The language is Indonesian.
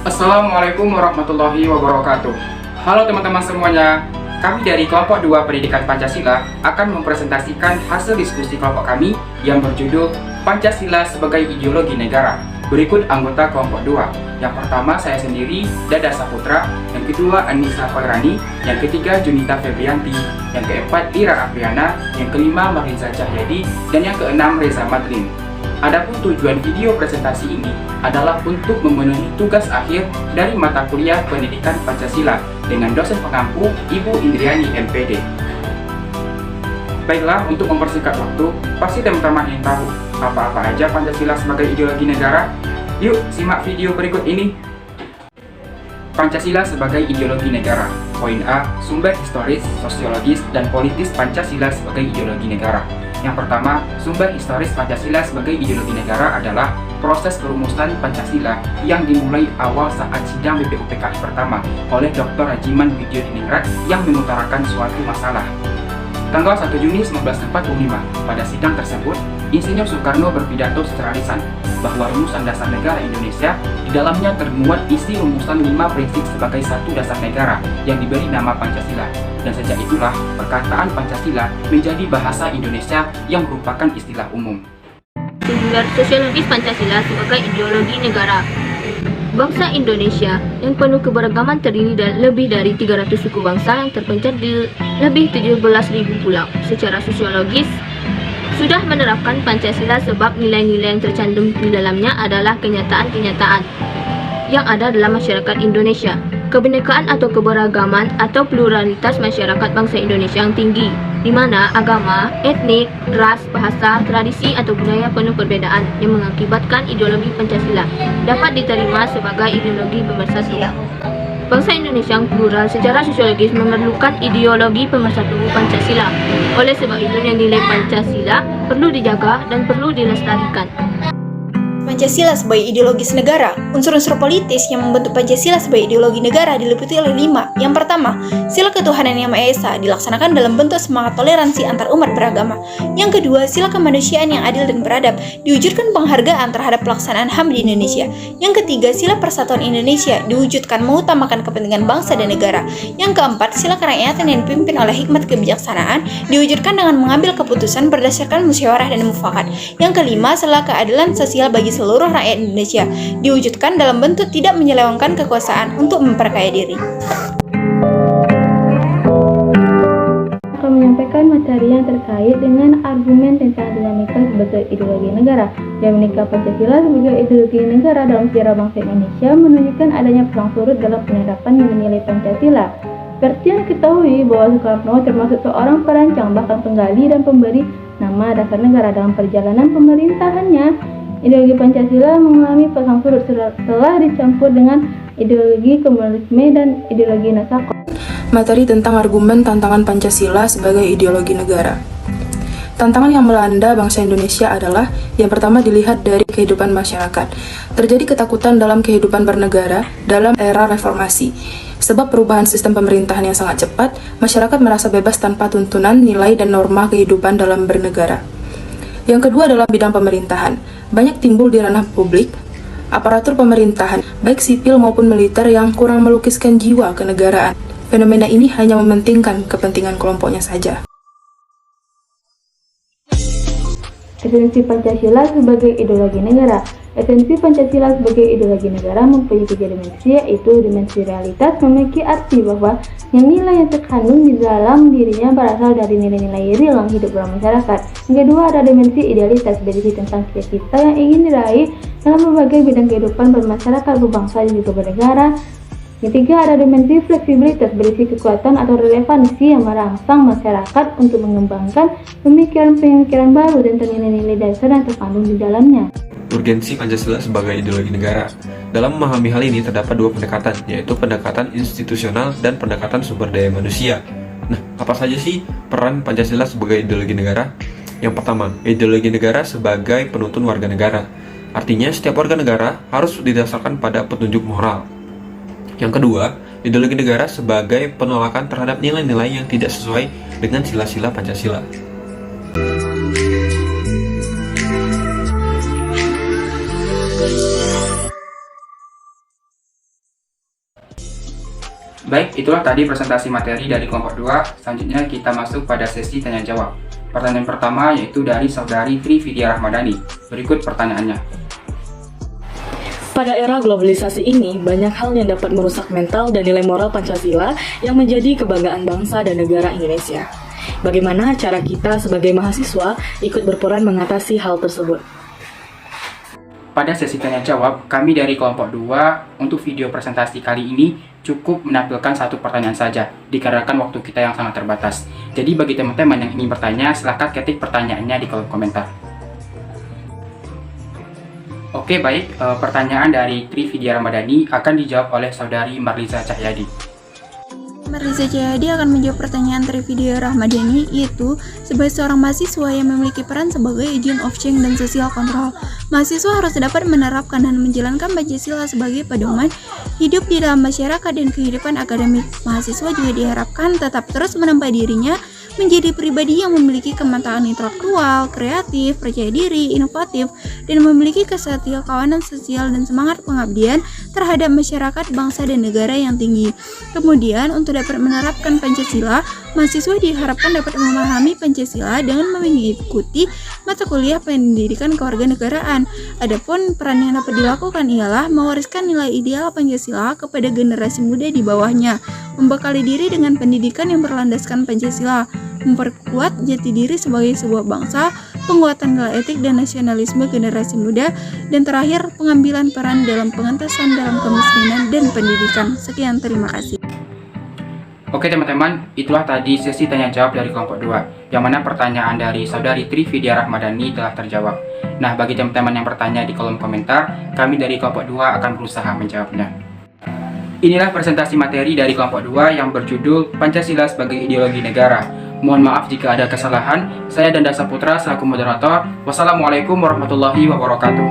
Assalamualaikum warahmatullahi wabarakatuh. Halo teman-teman semuanya. Kami dari kelompok 2 Pendidikan Pancasila akan mempresentasikan hasil diskusi kelompok kami yang berjudul Pancasila sebagai Ideologi Negara. Berikut anggota kelompok 2. Yang pertama saya sendiri, Dada Saputra. Yang kedua Anissa Khairani. Yang ketiga Junita Febrianti. Yang keempat Ira Apriana. Yang kelima Mariza Cahyadi. Dan yang keenam Reza Madlin. Adapun tujuan video presentasi ini adalah untuk memenuhi tugas akhir dari mata kuliah Pendidikan Pancasila dengan dosen pengampu Ibu Indriani MPD. Baiklah, untuk mempersingkat waktu, pasti teman-teman ingin tahu apa-apa aja Pancasila sebagai ideologi negara. Yuk, simak video berikut ini. Pancasila sebagai ideologi negara. Poin A, sumber historis, sosiologis, dan politis Pancasila sebagai ideologi negara. Yang pertama, sumber historis Pancasila sebagai ideologi negara adalah proses perumusan Pancasila yang dimulai awal saat sidang BPUPKI pertama oleh Dr. Rajiman Widyodiningrat yang mengutarakan suatu masalah. Tanggal 1 Juni 1945, pada sidang tersebut, Insinyur Soekarno berpidato secara lisan bahwa rumusan dasar negara Indonesia di dalamnya termuat isi rumusan 5 prinsip sebagai satu dasar negara yang diberi nama Pancasila. Dan sejak itulah perkataan Pancasila menjadi bahasa Indonesia yang merupakan istilah umum. Sumber sosiologis Pancasila sebagai ideologi negara. Bangsa Indonesia yang penuh keberagaman terdiri dari lebih dari 300 suku bangsa yang terpencar di lebih 17.000 pulau. Secara sosiologis, sudah menerapkan Pancasila sebab nilai-nilai yang tercantum di dalamnya adalah kenyataan-kenyataan yang ada dalam masyarakat Indonesia. Kebinekaan atau keberagaman atau pluralitas masyarakat bangsa Indonesia yang tinggi, di mana agama, etnik, ras, bahasa, tradisi, atau budaya penuh perbedaan yang mengakibatkan ideologi Pancasila dapat diterima sebagai ideologi pemersatu. Bangsa Indonesia yang plural secara sosiologis memerlukan ideologi pemersatu Pancasila. Oleh sebab itu, nilai Pancasila perlu dijaga dan perlu dilestarikan. Pancasila sebagai ideologis negara. Unsur-unsur politis yang membentuk Pancasila sebagai ideologi negara diliputi oleh 5. Yang pertama, sila ketuhanan yang Maha Esa dilaksanakan dalam bentuk semangat toleransi antar umat beragama. Yang kedua, sila kemanusiaan yang adil dan beradab, diwujudkan penghargaan terhadap pelaksanaan HAM di Indonesia. Yang ketiga, sila persatuan Indonesia, diwujudkan mengutamakan kepentingan bangsa dan negara. Yang keempat, sila kerakyatan yang dipimpin oleh hikmat kebijaksanaan, diwujudkan dengan mengambil keputusan berdasarkan musyawarah dan mufakat. Yang kelima, sila keadilan sosial bagi seluruh rakyat Indonesia, diwujudkan dalam bentuk tidak menyelewengkan kekuasaan untuk memperkaya diri. Akan menyampaikan materi yang terkait dengan argumen tentang dinamika sebagai ideologi negara. Dinamika Pancasila sebagai ideologi negara dalam sejarah bangsa Indonesia menunjukkan adanya perang surut dalam penerapan nilai-nilai Pancasila. Seperti yang diketahui bahwa Soekarno termasuk seorang perancang bahkan penggali dan pemberi nama dasar negara dalam perjalanan pemerintahannya. Ideologi Pancasila mengalami pasang surut setelah dicampur dengan ideologi komunisme dan ideologi Nasakon. Materi tentang argumen tantangan Pancasila sebagai ideologi negara. Tantangan yang melanda bangsa Indonesia adalah yang pertama dilihat dari kehidupan masyarakat. Terjadi ketakutan dalam kehidupan bernegara dalam era reformasi. Sebab perubahan sistem pemerintahan yang sangat cepat, masyarakat merasa bebas tanpa tuntunan nilai dan norma kehidupan dalam bernegara. Yang kedua adalah bidang pemerintahan. Banyak timbul di ranah publik, aparatur pemerintahan, baik sipil maupun militer yang kurang melukiskan jiwa kenegaraan. Fenomena ini hanya mementingkan kepentingan kelompoknya saja. Esensi Pancasila sebagai ideologi negara. Esensi Pancasila sebagai ideologi negara mempunyai 3 dimensi, yaitu dimensi realitas memiliki arti bahwa yang nilai yang terkandung di dalam dirinya berasal dari nilai-nilai real yang hidup dalam masyarakat. Yang kedua ada dimensi idealitas, berisi tentang cita-cita yang ingin diraih dalam berbagai bidang kehidupan bermasyarakat, berbangsa, dan juga bernegara. Yang ketiga ada dimensi fleksibilitas, berisi kekuatan atau relevansi yang merangsang masyarakat untuk mengembangkan pemikiran-pemikiran baru tentang nilai-nilai dasar yang terkandung di dalamnya. Urgensi Pancasila sebagai ideologi negara. Dalam memahami hal ini terdapat 2 pendekatan, yaitu pendekatan institusional dan pendekatan sumber daya manusia. Nah, apa saja sih peran Pancasila sebagai ideologi negara? Yang pertama, ideologi negara sebagai penuntun warga negara. Artinya, setiap warga negara harus didasarkan pada petunjuk moral. Yang kedua, ideologi negara sebagai penolakan terhadap nilai-nilai yang tidak sesuai dengan sila-sila Pancasila. Baik, itulah tadi presentasi materi dari kelompok 2. Selanjutnya kita masuk pada sesi tanya jawab. Pertanyaan pertama yaitu dari saudari Tri Vidya Rahmadani. Berikut pertanyaannya. Pada era globalisasi ini, banyak hal yang dapat merusak mental dan nilai moral Pancasila yang menjadi kebanggaan bangsa dan negara Indonesia. Bagaimana cara kita sebagai mahasiswa ikut berperan mengatasi hal tersebut? Pada sesi tanya jawab, kami dari kelompok 2 untuk video presentasi kali ini cukup menampilkan satu pertanyaan saja, dikarenakan waktu kita yang sangat terbatas. Jadi bagi teman-teman yang ingin bertanya, silahkan ketik pertanyaannya di kolom komentar. Oke baik, pertanyaan dari Tri Vidya Ramadhani akan dijawab oleh saudari Marliza Cahyadi. Marliza Cahyadi akan menjawab pertanyaan Tri Vidya Rahmadani, yaitu sebagai seorang mahasiswa yang memiliki peran sebagai agent of change dan social control. Mahasiswa harus dapat menerapkan dan menjalankan Pancasila sebagai pedoman hidup di dalam masyarakat dan kehidupan akademik. Mahasiswa juga diharapkan tetap terus menempa dirinya menjadi pribadi yang memiliki kematangan intelektual, kreatif, percaya diri, inovatif, dan memiliki kesetiaan kawanan sosial dan semangat pengabdian terhadap masyarakat, bangsa, dan negara yang tinggi. Kemudian, untuk dapat menerapkan Pancasila, mahasiswa diharapkan dapat memahami Pancasila dengan mengikuti mata kuliah pendidikan kewarganegaraan. Adapun peran yang dapat dilakukan ialah mewariskan nilai ideal Pancasila kepada generasi muda di bawahnya, membekali diri dengan pendidikan yang berlandaskan Pancasila, memperkuat jati diri sebagai sebuah bangsa, penguatan nilai etik dan nasionalisme generasi muda, dan terakhir pengambilan peran dalam pengentasan dalam kemiskinan dan pendidikan. Sekian, terima kasih. Oke teman-teman, itulah tadi sesi tanya jawab dari kelompok 2, yang mana pertanyaan dari saudari Tri Vidya Rahmadani telah terjawab. Nah, bagi teman-teman yang bertanya di kolom komentar, kami dari kelompok 2 akan berusaha menjawabnya. Inilah presentasi materi dari kelompok 2 yang berjudul Pancasila sebagai Ideologi Negara. Mohon maaf jika ada kesalahan. Saya Danda Saputra selaku moderator. Wassalamualaikum warahmatullahi wabarakatuh.